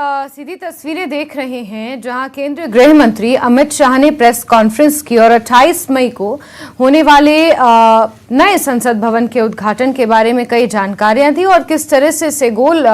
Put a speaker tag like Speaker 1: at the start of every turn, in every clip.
Speaker 1: सीधी तस्वीरें देख रहे हैं जहां केंद्रीय गृह मंत्री अमित शाह ने प्रेस कॉन्फ्रेंस की और 28 मई को होने वाले नए संसद भवन के उद्घाटन के बारे में कई जानकारियां थी और किस तरह से सेगोल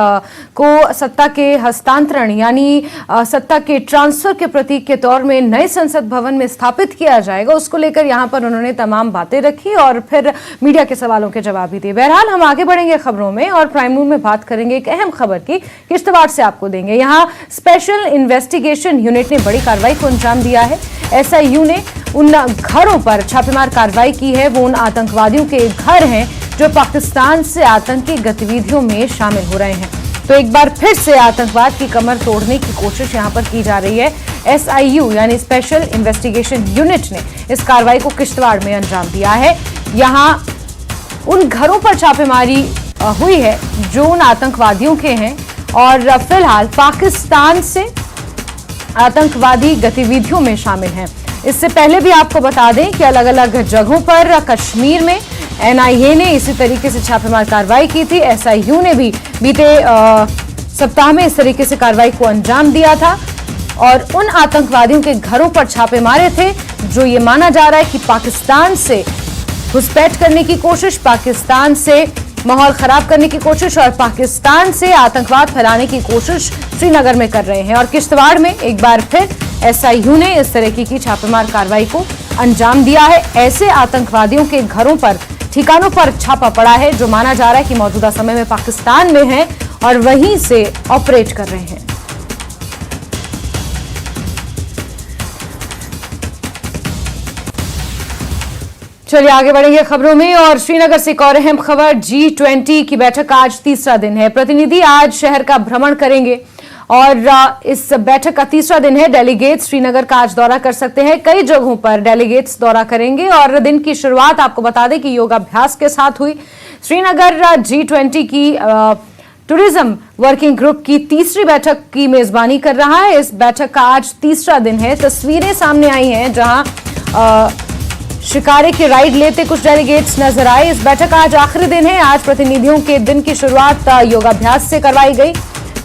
Speaker 1: को सत्ता के हस्तांतरण यानी सत्ता के ट्रांसफर के प्रतीक के तौर में नए संसद भवन में स्थापित किया जाएगा, उसको लेकर यहां पर उन्होंने तमाम बातें रखी और फिर मीडिया के सवालों के जवाब भी दिए। बहरहाल हम आगे बढ़ेंगे खबरों में और प्राइम मूव में बात करेंगे एक अहम खबर की, किश्तवाड़ से आपको देंगे। यहाँ स्पेशल इन्वेस्टिगेशन यूनिट ने बड़ी कार्रवाई को अंजाम दिया है। एसआईयू ने उन घरों पर छापेमार कार्रवाई की है। वो उन आतंकवादियों के घर हैं जो पाकिस्तान से आतंकी गतिविधियों में शामिल हो रहे हैं। तो एक बार फिर से आतंकवाद की कमर तोड़ने की कोशिश यहां पर की जा रही है। एसआईयू यानी स्पेशल इन्वेस्टिगेशन यूनिट ने इस कार्रवाई को किश्तवाड़ में अंजाम दिया है। यहां उन घरों पर छापेमारी हुई है जो उन आतंकवादियों के हैं और फिलहाल पाकिस्तान से आतंकवादी गतिविधियों में शामिल हैं। इससे पहले भी आपको बता दें कि अलग अलग जगहों पर कश्मीर में एनआईए ने इसी तरीके से छापेमार कार्रवाई की थी। एसआईयू ने भी बीते सप्ताह में इस तरीके से कार्रवाई को अंजाम दिया था और उन आतंकवादियों के घरों पर छापे मारे थे जो ये माना जा रहा है कि पाकिस्तान से घुसपैठ करने की कोशिश, पाकिस्तान से माहौल खराब करने की कोशिश और पाकिस्तान से आतंकवाद फैलाने की कोशिश श्रीनगर में कर रहे हैं। और किश्तवाड़ में एक बार फिर एसआईयू ने इस तरह की छापेमार कार्रवाई को अंजाम दिया है। ऐसे आतंकवादियों के घरों पर, ठिकानों पर छापा पड़ा है जो माना जा रहा है कि मौजूदा समय में पाकिस्तान में हैं और वहीं से ऑपरेट कर रहे हैं। चलिए आगे बढ़ेंगे खबरों में और श्रीनगर से एक और अहम खबर। G20 की बैठक का आज तीसरा दिन है। प्रतिनिधि आज शहर का भ्रमण करेंगे और इस बैठक का तीसरा दिन है। डेलीगेट्स श्रीनगर का आज दौरा कर सकते हैं। कई जगहों पर डेलीगेट्स दौरा करेंगे और दिन की शुरुआत आपको बता दें कि योगाभ्यास के साथ हुई। श्रीनगर G20 की टूरिज्म वर्किंग ग्रुप की तीसरी बैठक की मेजबानी कर रहा है। इस बैठक का आज तीसरा दिन है। तस्वीरें सामने आई हैं जहां शिकारे की राइड लेते कुछ डेलीगेट्स नजर आए। इस बैठक का आज आखिरी दिन है। आज प्रतिनिधियों के दिन की शुरुआत योगाभ्यास से करवाई गई।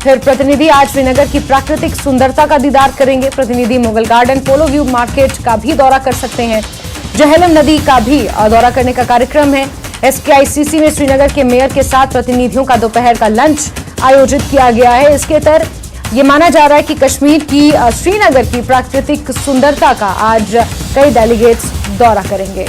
Speaker 1: फिर प्रतिनिधि आज श्रीनगर की प्राकृतिक सुंदरता का दीदार करेंगे। प्रतिनिधि मुगल गार्डन, पोलो व्यू मार्केट का भी दौरा कर सकते हैं। जहलम नदी का भी दौरा करने का कार्यक्रम है। SKICC में श्रीनगर के मेयर के साथ प्रतिनिधियों का दोपहर का लंच आयोजित किया गया है। इसके तहत ये माना जा रहा है कि कश्मीर की, श्रीनगर की प्राकृतिक सुंदरता का आज कई डेलीगेट्स दौरा करेंगे।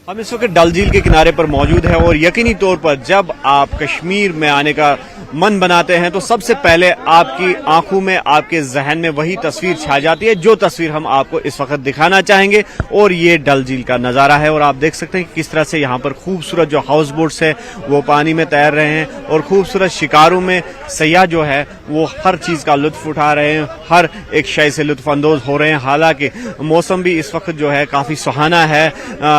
Speaker 2: हम इस वक्त डल झील के किनारे पर मौजूद हैं और यकीनी तौर पर जब आप कश्मीर में आने का मन बनाते हैं तो सबसे पहले आपकी आंखों में, आपके जहन में वही तस्वीर छा जाती है जो तस्वीर हम आपको इस वक्त दिखाना चाहेंगे। और ये डल झील का नज़ारा है और आप देख सकते हैं कि किस तरह से यहाँ पर खूबसूरत जो हाउस बोट्स है वो पानी में तैर रहे हैं और खूबसूरत शिकारों में सयाह जो है वो हर चीज़ का लुत्फ उठा रहे हैं, हर एक शय से लुत्फानंदोज हो रहे हैं। हालांकि मौसम भी इस वक्त जो है काफ़ी सुहाना है।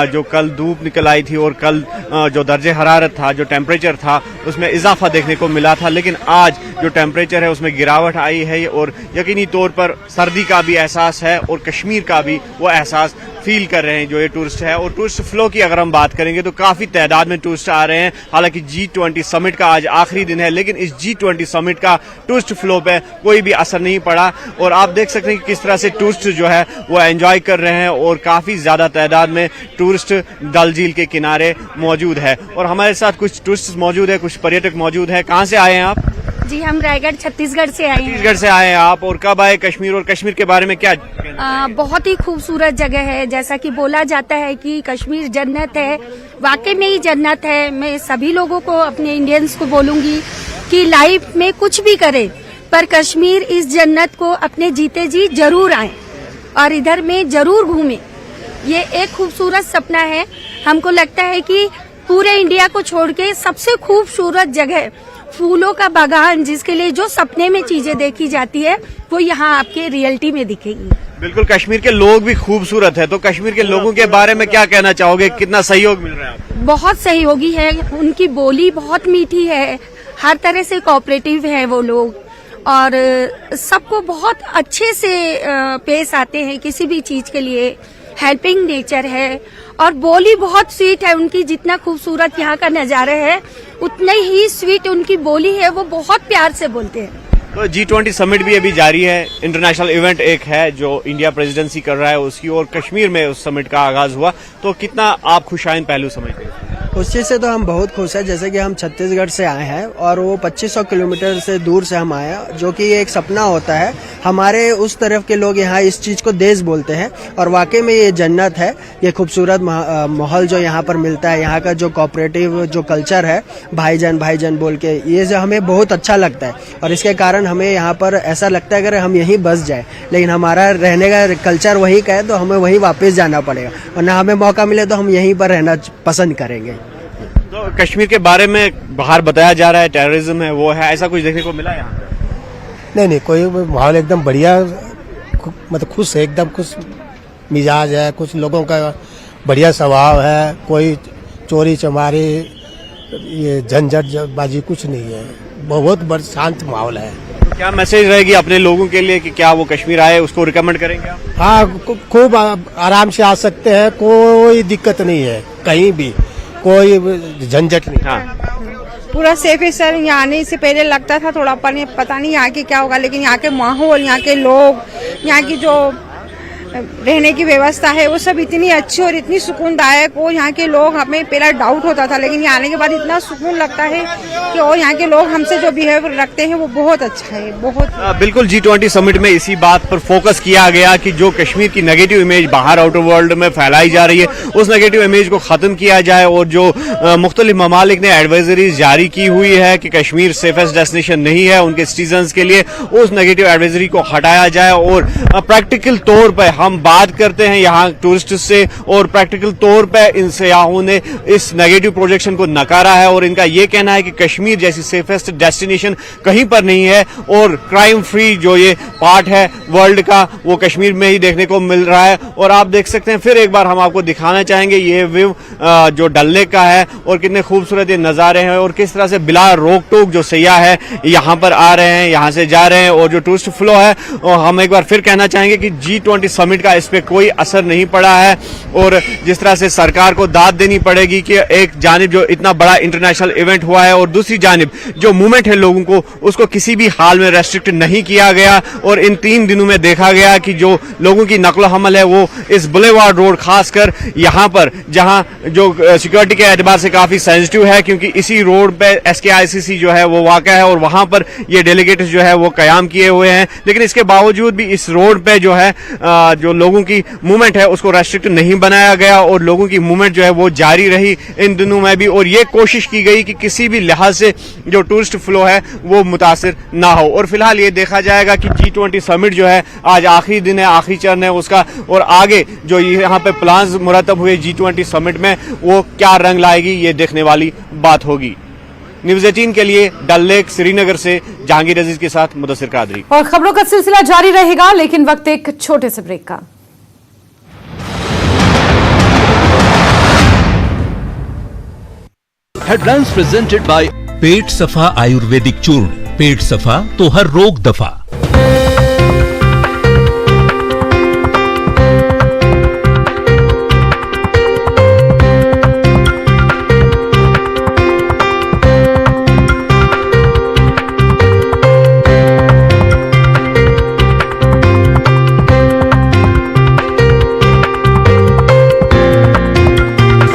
Speaker 2: जो कल धूप निकल आई थी और कल जो दर्जे हरारत था, जो टेम्परेचर था, उसमें इजाफा देखने को मिला था, लेकिन आज जो टेम्परेचर है उसमें गिरावट आई है और यकीनी तौर पर सर्दी का भी एहसास है और कश्मीर का भी वो एहसास फील कर रहे हैं जो ये टूरिस्ट है। और टूरिस्ट फ्लो की अगर हम बात करेंगे तो काफी तादाद में टूरिस्ट आ रहे हैं। हालांकि G20 समिट का आज आखिरी दिन है, लेकिन इस G20 समिट का टूरिस्ट फ्लो पे कोई भी असर नहीं पड़ा और आप देख सकते हैं कि किस तरह से टूरिस्ट जो है वो एंजॉय कर रहे हैं और काफी ज्यादा तादाद में टूरिस्ट डल झील के किनारे मौजूद है। और हमारे साथ कुछ टूरिस्ट मौजूद है, कुछ पर्यटक मौजूद है। कहाँ से आए हैं आप?
Speaker 3: जी, हम रायगढ़ छत्तीसगढ़ से आए हैं।
Speaker 2: छत्तीसगढ़ से आए हैं आप और कब आए कश्मीर और कश्मीर के बारे में क्या?
Speaker 3: बहुत ही खूबसूरत जगह है। जैसा कि बोला जाता है कि कश्मीर जन्नत है, वाकई में ही जन्नत है। मैं सभी लोगों को, अपने इंडियंस को बोलूंगी कि लाइफ में कुछ भी करें पर कश्मीर इस जन्नत को अपने जीते जी जरूर आए और इधर में जरूर घूमें। ये एक खूबसूरत सपना है। हमको लगता है कि पूरे इंडिया को छोड़ के सबसे खूबसूरत जगह, फूलों का बागान, जिसके लिए जो सपने में चीजें देखी जाती है वो यहाँ आपके रियलिटी में दिखेगी।
Speaker 2: बिल्कुल, कश्मीर के लोग भी खूबसूरत है। तो कश्मीर के लोगों के बारे में क्या कहना चाहोगे? कितना सहयोग मिल रहा है आपको?
Speaker 3: बहुत सहयोगी है। उनकी बोली बहुत मीठी है, हर तरह से कोऑपरेटिव है वो लोग और सबको बहुत अच्छे से पेश आते हैं। किसी भी चीज के लिए हेल्पिंग नेचर है और बोली बहुत स्वीट है उनकी। जितना खूबसूरत यहाँ का नजारा है उतने ही स्वीट उनकी बोली है, वो बहुत प्यार से बोलते हैं।
Speaker 2: तो G20 समिट भी अभी जारी है, इंटरनेशनल इवेंट एक है जो इंडिया प्रेसिडेंसी कर रहा है उसकी, और कश्मीर में उस समिट का आगाज हुआ, तो कितना आप खुशाइन पहलू समझते हैं?
Speaker 4: उस चीज़ से तो हम बहुत खुश हैं, जैसे कि हम छत्तीसगढ़ से आए हैं और वो 2500 किलोमीटर से दूर से हम आए हैं, जो कि एक सपना होता है। हमारे उस तरफ के लोग यहाँ इस चीज़ को देश बोलते हैं और वाकई में ये जन्नत है। ये खूबसूरत माहौल जो यहाँ पर मिलता है, यहाँ का जो कोऑपरेटिव जो कल्चर है, भाईजान बोल के, ये जो हमें बहुत अच्छा लगता है और इसके कारण हमें यहाँ पर ऐसा लगता है अगर हम यहीं बस जाए, लेकिन हमारा रहने का कल्चर वही का है तो हमें वहीं वापस जाना पड़ेगा, वरना हमें मौका मिले तो हम यहीं पर रहना पसंद करेंगे।
Speaker 2: तो कश्मीर के बारे में बाहर बताया जा रहा है टेररिज्म है, वो है, ऐसा कुछ देखने को मिला यहाँ?
Speaker 5: नहीं, कोई माहौल एकदम बढ़िया, मतलब खुश है, एकदम खुश मिजाज है, कुछ लोगों का बढ़िया स्वभाव है, कोई चोरी चमारी ये झंझटबाजी कुछ नहीं है, बहुत बड़ा शांत माहौल है।
Speaker 2: तो क्या मैसेज रहेगी अपने लोगों के लिए कि क्या वो कश्मीर आए, उसको रिकमेंड करेंगे आप?
Speaker 5: हाँ, खूब आराम से आ सकते हैं, कोई दिक्कत नहीं है, कहीं भी कोई झंझट नहीं।
Speaker 2: हाँ,
Speaker 6: पूरा सेफ है सर। यहाँ आने से पहले लगता था थोड़ा पता नहीं यहाँ के क्या होगा, लेकिन यहाँ के माहौल, यहाँ के लोग, यहाँ की जो रहने की व्यवस्था है वो सब इतनी अच्छी और इतनी सुकूनदायक। और यहाँ के लोग, हमें पहला डाउट होता था लेकिन यहाँ आने के बाद इतना सुकून लगता है कि और यहाँ के लोग हमसे जो बिहेव रखते हैं वो बहुत अच्छा है, बहुत।
Speaker 2: बिल्कुल G20 समिट में इसी बात पर फोकस किया गया कि जो कश्मीर की नेगेटिव इमेज बाहर आउटर वर्ल्ड में फैलाई जा रही है, उस नेगेटिव इमेज को खत्म किया जाए, और जो मुख्तलिफ ममालिक ने एडवाइजरीज जारी की हुई है कि कश्मीर सेफेस्ट डेस्टिनेशन नहीं है उनके सिटीजन्स के लिए, उस नेगेटिव एडवाइजरी को हटाया जाए। और प्रैक्टिकल तौर पर हम बात करते हैं यहाँ टूरिस्ट से, और प्रैक्टिकल तौर पे इन सयाहों ने इस नेगेटिव प्रोजेक्शन को नकारा है और इनका ये कहना है कि कश्मीर जैसी सेफेस्ट डेस्टिनेशन कहीं पर नहीं है, और क्राइम फ्री जो ये पार्ट है वर्ल्ड का वो कश्मीर में ही देखने को मिल रहा है। और आप देख सकते हैं, फिर एक बार हम आपको दिखाना चाहेंगे ये व्यू जो डल लेक का है, और कितने खूबसूरत ये नज़ारे हैं, और किस तरह से बिला रोक टोक जो सयाह है यहाँ पर आ रहे हैं, यहाँ से जा रहे हैं, और जो टूरिस्ट फ्लो है। और हम एक बार फिर कहना चाहेंगे कि G20 समिट का इस पे कोई असर नहीं पड़ा है, और जिस तरह से सरकार को दाद देनी पड़ेगी कि एक जानिब जो इतना बड़ा इंटरनेशनल इवेंट हुआ है, और दूसरी जानिब जो मूवमेंट है लोगों को, उसको किसी भी हाल में रेस्ट्रिक्ट नहीं किया गया। और इन 3 दिनों में देखा गया कि जो लोगों की नकलो हमल है वो इस बुलेवार्ड रोड, खासकर यहाँ पर जहाँ जो सिक्योरिटी के एतबार से काफी सेंसिटिव है, क्योंकि इसी रोड पे SKICC जो है वो वाक़ा है, और वहां पर ये डेलीगेट्स जो है वो कयाम किए हुए हैं। लेकिन इसके बावजूद भी इस रोड पे जो है जो लोगों की मूवमेंट है उसको रेस्ट्रिक्ट नहीं बनाया गया, और लोगों की मूवमेंट जो है वो जारी रही इन दिनों में भी। और ये कोशिश की गई कि किसी भी लिहाज से जो टूरिस्ट फ्लो है वो मुतासिर ना हो। और फिलहाल ये देखा जाएगा कि G20 समिट जो है आज आखिरी दिन है, आखिरी चरण है उसका, और आगे जो यहाँ पे प्लान्स मुरतब हुए G20 समिट में वो क्या रंग लाएगी ये देखने वाली बात होगी। न्यूज़ 18 के लिए डल लेक श्रीनगर से जहांगीर अजीज के साथ मुदस्सिर कादरी।
Speaker 1: और खबरों का सिलसिला जारी रहेगा, लेकिन वक्त एक छोटे से ब्रेक का।
Speaker 7: हेडलाइंस प्रेजेंटेड बाय पेट सफा आयुर्वेदिक चूर्ण। पेट सफा तो हर रोग दफा।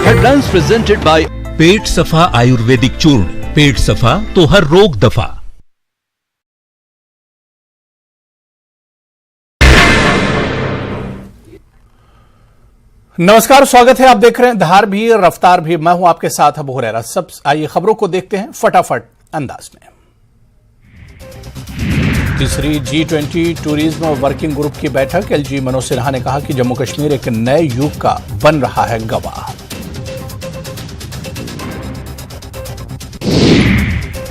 Speaker 7: हेडलाइंस प्रेजेंटेड बाय पेट सफा आयुर्वेदिक चूर्ण। पेट सफा तो हर रोग दफा।
Speaker 8: नमस्कार, स्वागत है। आप देख रहे हैं धार भी रफ्तार भी, मैं हूं आपके साथ अबू हुरैरा। सब आइए खबरों को देखते हैं फटाफट अंदाज में। तीसरी G20 टूरिज्म वर्किंग ग्रुप की बैठक। LG मनोज सिन्हा ने कहा कि जम्मू कश्मीर एक नए युग का बन रहा है गवाह।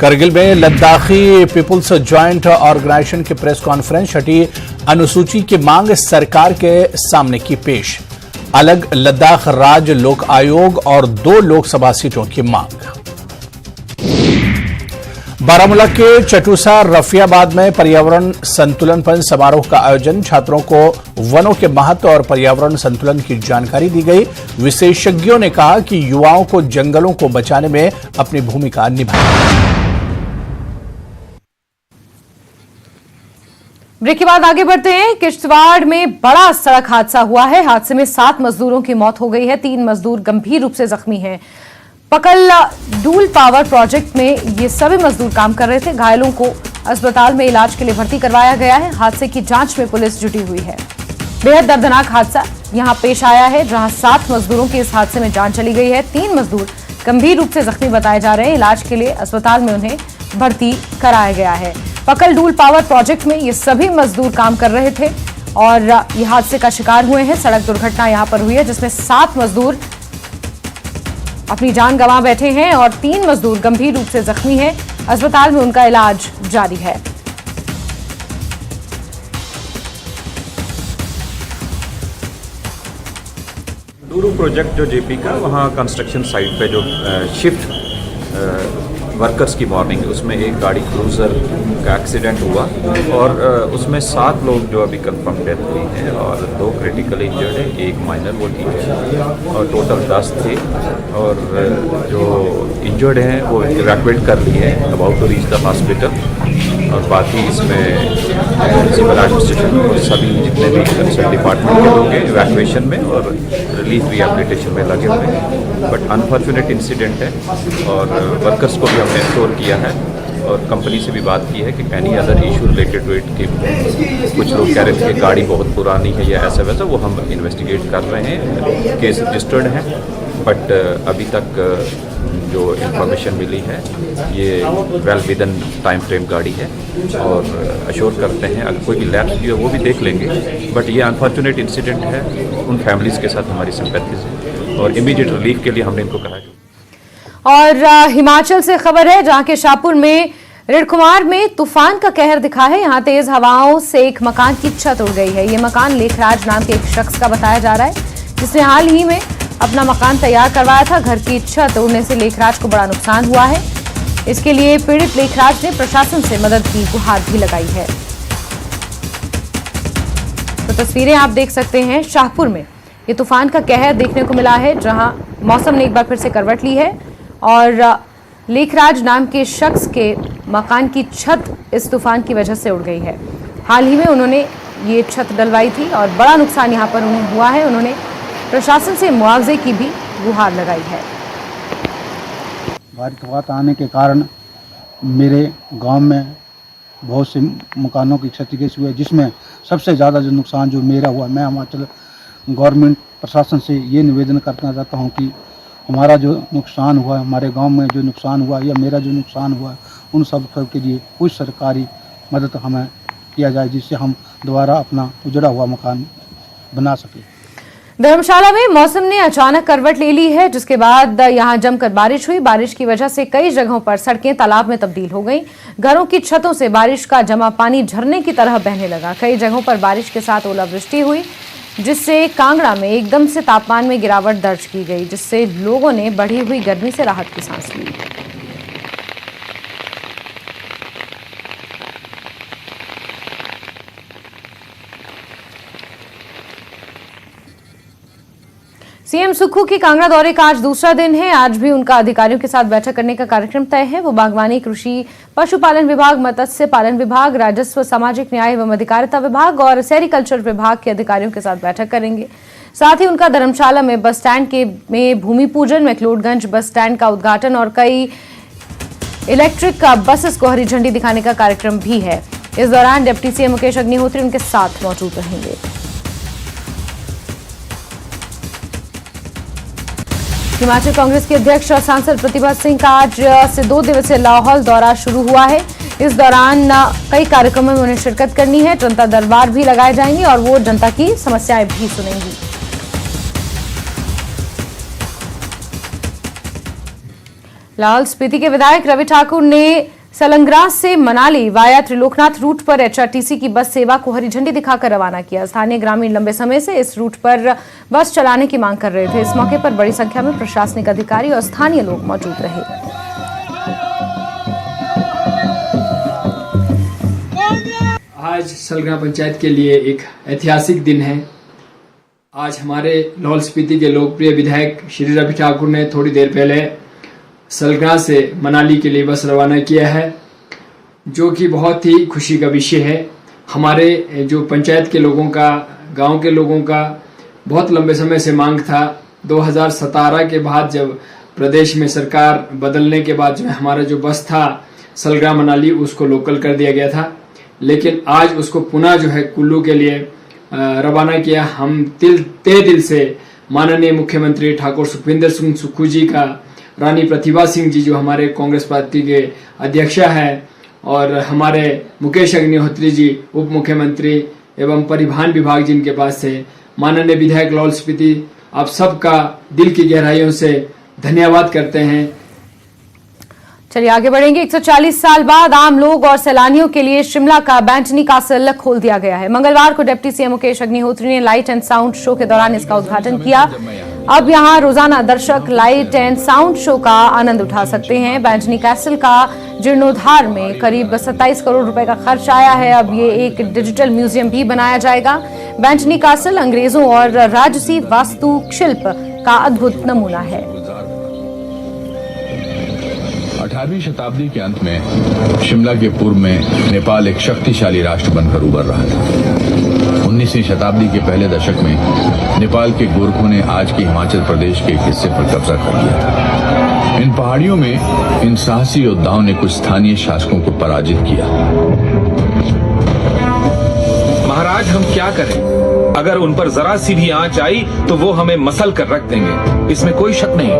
Speaker 8: करगिल में लद्दाखी पीपुल्स ज्वाइंट ऑर्गेनाइजेशन की प्रेस कॉन्फ्रेंस। छठी अनुसूची की मांग सरकार के सामने की पेश। अलग लद्दाख राज्य लोक आयोग और 2 लोकसभा सीटों की मांग। बारामूला के चटूसा रफियाबाद में पर्यावरण संतुलन समारोह का आयोजन। छात्रों को वनों के महत्व और पर्यावरण संतुलन की जानकारी दी गई। विशेषज्ञों ने कहा कि युवाओं को जंगलों को बचाने में अपनी भूमिका निभानी।
Speaker 1: ब्रेक के बाद आगे बढ़ते हैं। किश्तवाड़ में बड़ा सड़क हादसा हुआ है। हादसे में 7 मजदूरों की मौत हो गई है। 3 मजदूर गंभीर रूप से जख्मी हैं। पकल डूल पावर प्रोजेक्ट में ये सभी मजदूर काम कर रहे थे। घायलों को अस्पताल में इलाज के लिए भर्ती करवाया गया है। हादसे की जांच में पुलिस जुटी हुई है। बेहद दर्दनाक हादसा यहां पेश आया है, जहां 7 मजदूरों की इस हादसे में जान चली गई है। 3 मजदूर गंभीर रूप से जख्मी बताए जा रहे हैं। इलाज के लिए अस्पताल में उन्हें भर्ती कराया गया है। पकल डूल पावर प्रोजेक्ट में ये सभी मजदूर काम कर रहे थे और ये हादसे का शिकार हुए हैं। सड़क दुर्घटना यहां पर हुई है, जिसमें 7 मजदूर अपनी जान गंवा बैठे हैं और 3 मजदूर गंभीर रूप से जख्मी हैं। अस्पताल में उनका इलाज जारी है।
Speaker 9: डूरू प्रोजेक्ट जो जेपी का, वहाँ कंस्ट्रक्शन साइट पे जो शिफ्ट वर्कर्स की मॉर्निंग, उसमें एक गाड़ी क्रूजर का एक्सीडेंट हुआ और उसमें 7 लोग जो अभी कंफर्म डेथ हुई हैं और 2 क्रिटिकल इंजर्ड है, 1 माइनर, वो ठीक है और टोटल 10 थे। और जो इंजर्ड हैं वो इवैक्यूएट कर लिए हैं, about to reach the hospital. और बाकी इसमें सिविल एडमिनिस्ट्रेशन सभी जितने भी कंसर्न डिपार्टमेंट के लोग हैं इवैक्यूएशन में और रिलीफ रिहेबिलिटेशन में लगे हुए हैं। बट अनफॉर्चुनेट इंसिडेंट है और वर्कर्स को भी हमने इंश्योर किया है और कंपनी से भी बात की है कि any other issue related to it कि कुछ लोग कह रहे थे कि गाड़ी बहुत पुरानी है या ऐसा वैसा, वो हम इन्वेस्टिगेट कर रहे हैं। केस रजिस्टर्ड है बट अभी तक जो इंफॉर्मेशन मिली है ये वेल विदन टाइम फ्रेम गाड़ी है और अश्योर करते हैं अगर कोई भी लैप्स भी हो वो भी देख लेंगे। बट ये अनफॉर्चुनेट इंसिडेंट है, उन फैमिलीज़ के साथ हमारी सिंपैथीज है और इमीडिएट रिलीफ के लिए हमने इनको कहा है।
Speaker 1: और हिमाचल से खबर है, जहां के शाहपुर में रिडकुमार में तूफान का कहर दिखा है। यहां तेज हवाओं से एक मकान की छत उड़ गई है। ये मकान लेखराज नाम के एक शख्स का बताया जा रहा है, जिसने हाल ही में अपना मकान तैयार करवाया था। घर की छत उड़ने से लेखराज को बड़ा नुकसान हुआ है। इसके लिए पीड़ित लेखराज ने प्रशासन से मदद की गुहार भी लगाई है। तो तस्वीरें आप देख सकते हैं, शाहपुर में ये तूफान का कहर देखने को मिला है, जहां मौसम ने एक बार फिर से करवट ली है और लेखराज नाम के शख्स के मकान की छत इस तूफान की वजह से उड़ गई है। हाल ही में उन्होंने ये छत डलवाई थी और बड़ा नुकसान यहाँ पर उन्हें हुआ है। उन्होंने प्रशासन से मुआवजे की भी गुहार लगाई है।
Speaker 10: बारिश के बाद आने के कारण मेरे गांव में बहुत से मकानों की क्षतिग्रस्त हुई है, जिसमें सबसे ज़्यादा जो नुकसान जो मेरा हुआ, मैं हिमाचल गवर्नमेंट प्रशासन से ये निवेदन करना चाहता हूँ कि हमारा जो नुकसान हुआ, हमारे गांव में जो नुकसान हुआ या मेरा जो नुकसान हुआ, उन सब के लिए कुछ सरकारी मदद हमें किया जाए, जिससे हम दोबारा अपना उजड़ा हुआ मकान बना सकें।
Speaker 1: धर्मशाला में मौसम ने अचानक करवट ले ली है, जिसके बाद यहां जमकर बारिश हुई। बारिश की वजह से कई जगहों पर सड़कें तालाब में तब्दील हो गईं। घरों की छतों से बारिश का जमा पानी झरने की तरह बहने लगा। कई जगहों पर बारिश के साथ ओलावृष्टि हुई, जिससे कांगड़ा में एकदम से तापमान में गिरावट दर्ज की गई, जिससे लोगों ने बढ़ी हुई गर्मी से राहत की सांस ली। सीएम सुक्खू की कांगड़ा दौरे का आज दूसरा दिन है। आज भी उनका अधिकारियों के साथ बैठक करने का कार्यक्रम तय है। वो बागवानी, कृषि, पशुपालन विभाग, मत्स्य पालन विभाग, राजस्व, सामाजिक न्याय एवं अधिकारिता विभाग और सेरिकल्चर विभाग के अधिकारियों के साथ बैठक करेंगे। साथ ही उनका धर्मशाला में बस स्टैंड में भूमि पूजन, मैक्लोडगंज बस स्टैंड का उद्घाटन और कई इलेक्ट्रिक बसेस को हरी झंडी दिखाने का कार्यक्रम भी है। इस दौरान डिप्टी सीएम मुकेश अग्निहोत्री उनके साथ मौजूद रहेंगे। हिमाचल कांग्रेस के अध्यक्ष और सांसद प्रतिभा सिंह का आज से 2 दिवसीय लाहौल दौरा शुरू हुआ है। इस दौरान कई कार्यक्रमों में उन्हें शिरकत करनी है। जनता दरबार भी लगाए जाएंगे और वो जनता की समस्याएं भी सुनेंगी। लाहौल स्पीति के विधायक रवि ठाकुर ने सलंग्रास से मनाली वाया त्रिलोकनाथ रूट पर एचआरटीसी की बस सेवा को हरी झंडी दिखाकर रवाना किया। स्थानीय ग्रामीण लंबे समय से इस रूट पर बस चलाने की मांग कर रहे थे। इस मौके पर बड़ी संख्या में प्रशासनिक अधिकारी और स्थानीय लोग मौजूद रहे।
Speaker 11: आज सलग्रां पंचायत के लिए एक ऐतिहासिक दिन है। आज हमारे लाहौल स्पीति के लोकप्रिय विधायक श्री रवि ठाकुर ने थोड़ी देर पहले सलग्रां से मनाली के लिए बस रवाना किया है, जो कि बहुत ही खुशी का विषय है। हमारे जो पंचायत के लोगों का, गांव के लोगों का बहुत लंबे समय से मांग था। 2017 के बाद जब प्रदेश में सरकार बदलने के बाद जो है हमारा जो बस था सलग्रां मनाली, उसको लोकल कर दिया गया था, लेकिन आज उसको पुनः जो है कुल्लू के लिए रवाना किया। हम तहे दिल से माननीय मुख्यमंत्री ठाकुर सुखविंदर सिंह सुक्खू जी का, रानी प्रतिभा सिंह जी जो हमारे कांग्रेस पार्टी के अध्यक्षा हैं, और हमारे मुकेश अग्निहोत्री जी उप मुख्यमंत्री एवं परिवहन विभाग जिनके पास है, माननीय विधायक लाहौल स्पीति, आप सबका दिल की गहराइयों से धन्यवाद करते हैं।
Speaker 1: चलिए आगे बढ़ेंगे। 140 साल बाद आम लोग और सैलानियों के लिए शिमला का बैंटनी कासल खोल दिया गया है। मंगलवार को डिप्टी सीएम मुकेश अग्निहोत्री ने लाइट एंड साउंड शो के दौरान इसका उद्घाटन किया। अब यहां रोजाना दर्शक लाइट एंड साउंड शो का आनंद उठा सकते हैं। बैंटनी कासल का जीर्णोद्धार में करीब 27 करोड़ रुपए का खर्च आया है। अब ये एक डिजिटल म्यूजियम भी बनाया जाएगा। बैंटनी कासल अंग्रेजों और राजसी वास्तुशिल्प का अद्भुत नमूना है।
Speaker 12: 18वीं शताब्दी के अंत में शिमला के पूर्व में नेपाल एक शक्तिशाली राष्ट्र बनकर उभर रहा था। 19वीं शताब्दी के पहले दशक में नेपाल के गोरखों ने आज के हिमाचल प्रदेश के एक हिस्से पर कब्जा कर लिया था। इन पहाड़ियों में इन साहसी योद्धाओं ने कुछ स्थानीय शासकों को पराजित किया।
Speaker 13: महाराज, हम क्या करें? अगर उन पर जरा सी भी आंच आई तो वो हमें मसल कर रख देंगे, इसमें कोई शक नहीं।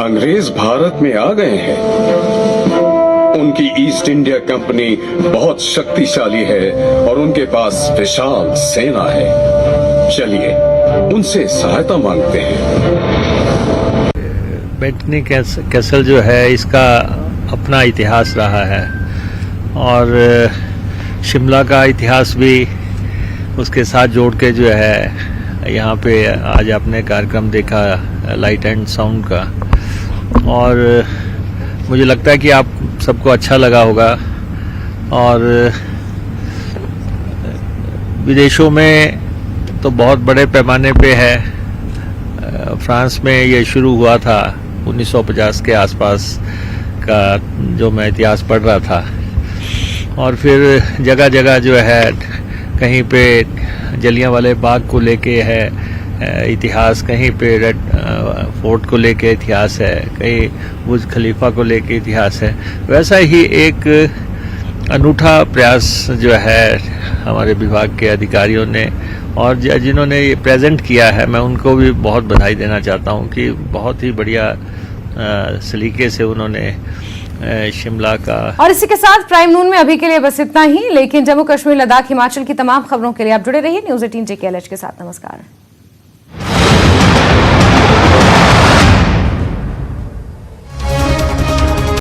Speaker 14: अंग्रेज भारत में आ गए हैं। उनकी ईस्ट इंडिया कंपनी बहुत शक्तिशाली है और उनके पास विशाल सेना है। चलिए उनसे सहायता मांगते हैं।
Speaker 15: बैंटनी कैसल जो है इसका अपना इतिहास रहा है और शिमला का इतिहास भी उसके साथ जोड़ के जो है यहाँ पे आज आपने कार्यक्रम देखा लाइट एंड साउंड का, और मुझे लगता है कि आप सबको अच्छा लगा होगा। और विदेशों में तो बहुत बड़े पैमाने पे है। फ्रांस में ये शुरू हुआ था 1950 के आसपास का, जो मैं इतिहास पढ़ रहा था, और फिर जगह जगह जो है कहीं पे जलियांवाला बाग को लेके है इतिहास, कहीं पे रेड फोर्ट को लेके इतिहास है, कहीं बुर्ज खलीफा को लेके इतिहास है। वैसा ही एक अनूठा प्रयास जो है हमारे विभाग के अधिकारियों ने और जिन्होंने ये प्रेजेंट किया है, मैं उनको भी बहुत बधाई देना चाहता हूँ कि बहुत ही बढ़िया सलीके से उन्होंने शिमला का।
Speaker 1: और इसी के साथ प्राइम नून में अभी के लिए बस इतना ही, लेकिन जम्मू कश्मीर, लद्दाख, हिमाचल की तमाम खबरों के लिए आप जुड़े रहिए न्यूज़ 18 JKLH के साथ। नमस्कार।